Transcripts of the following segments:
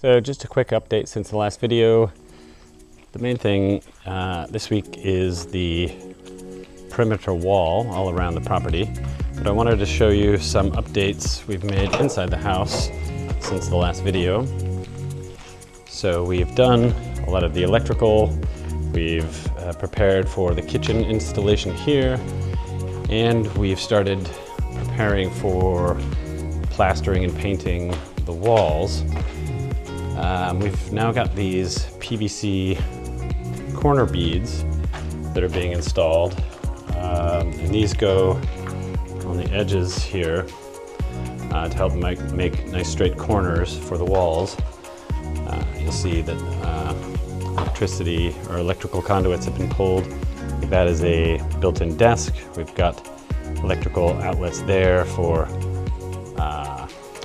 So just a quick update since the last video. The main thing this week is the perimeter wall all around the property. But I wanted to show you some updates we've made inside the house since the last video. So we've done a lot of the electrical. We've prepared for the kitchen installation here. And we've started preparing for plastering and painting the walls. We've now got these PVC corner beads that are being installed, and these go on the edges here to help make nice straight corners for the walls. You'll see that electricity or electrical conduits have been pulled. That is a built-in desk. We've got electrical outlets there for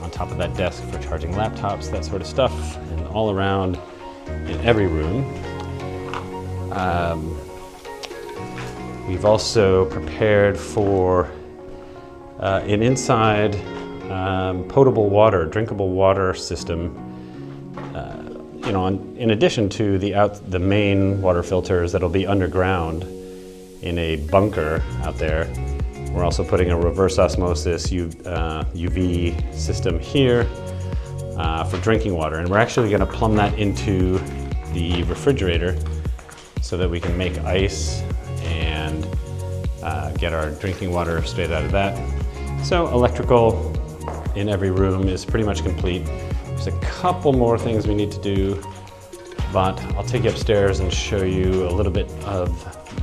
on top of that desk for charging laptops, that sort of stuff, and all around in every room. We've also prepared for an inside potable water, drinkable water system. In addition to the main water filters that'll be underground in a bunker out there. We're also putting a reverse osmosis UV system here for drinking water. And we're actually going to plumb that into the refrigerator so that we can make ice and get our drinking water straight out of that. So electrical in every room is pretty much complete. There's a couple more things we need to do, but I'll take you upstairs and show you a little bit of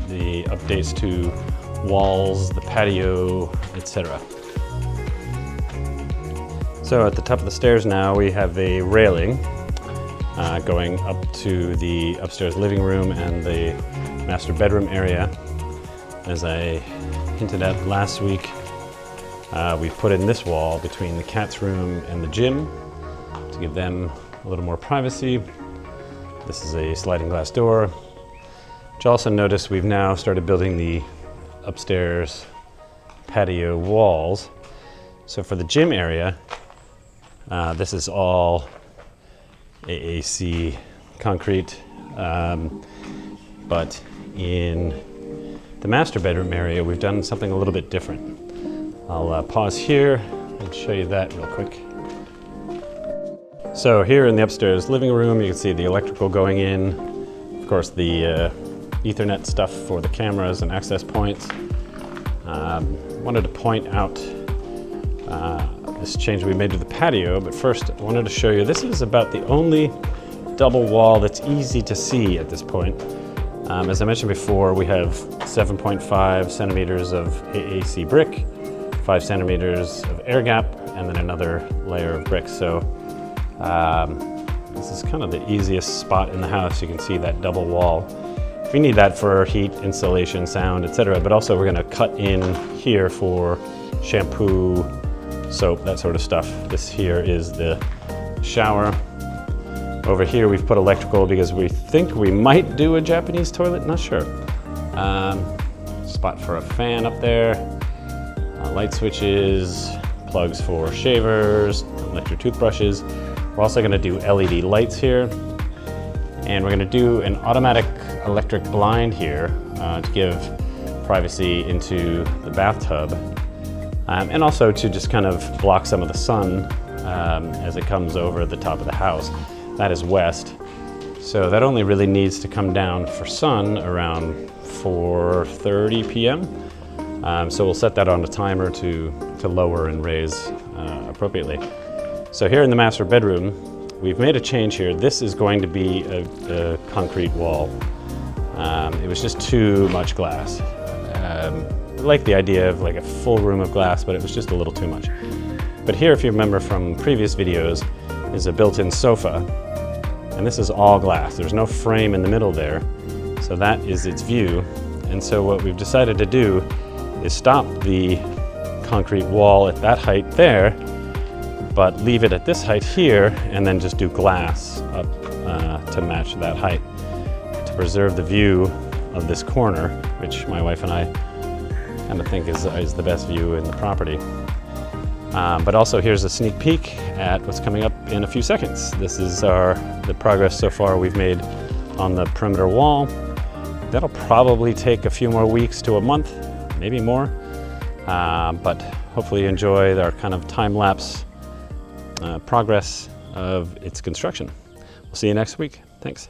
the updates to walls, the patio, etc. So at the top of the stairs now we have a railing going up to the upstairs living room and the master bedroom area. As I hinted at last week, we've put in this wall between the cat's room and the gym to give them a little more privacy. This is a sliding glass door. But you also notice we've now started building the upstairs patio walls. So for the gym area, this is all AAC concrete, but in the master bedroom area we've done something a little bit different. I'll pause here and show you that real quick. So here in the upstairs living room you can see the electrical going in, of course the Ethernet stuff for the cameras and access points. Wanted to point out this change we made to the patio, but first I wanted to show you this is about the only double wall that's easy to see at this point. As I mentioned before, we have 7.5 centimeters of AAC brick, 5 centimeters of air gap, and then another layer of brick. So this is kind of the easiest spot in the house. You can see that double wall. We need that for heat, insulation, sound, etc. But also we're going to cut in here for shampoo, soap, that sort of stuff. This here is the shower. Over here we've put electrical because we think we might do a Japanese toilet, not sure. Spot for a fan up there, light switches, plugs for shavers, electric toothbrushes. We're also going to do LED lights here. And we're going to do an automatic electric blind here to give privacy into the bathtub and also to just kind of block some of the sun as it comes over the top of the house. That is west, so that only really needs to come down for sun around 4:30 p.m. So we'll set that on a timer to lower and raise appropriately. So here in the master bedroom, we've made a change here. This is going to be a concrete wall. It was just too much glass. I like the idea of like a full room of glass, but it was just a little too much. But here, if you remember from previous videos, is a built-in sofa. And this is all glass. There's no frame in the middle there. So that is its view. And so what we've decided to do is stop the concrete wall at that height there, but leave it at this height here, and then just do glass up to match that height to preserve the view of this corner, which my wife and I kind of think is the best view in the property. But also here's a sneak peek at what's coming up in a few seconds. This is the progress so far we've made on the perimeter wall. That'll probably take a few more weeks to a month, maybe more. But hopefully you enjoy our kind of time-lapse progress of its construction. We'll see you next week. Thanks.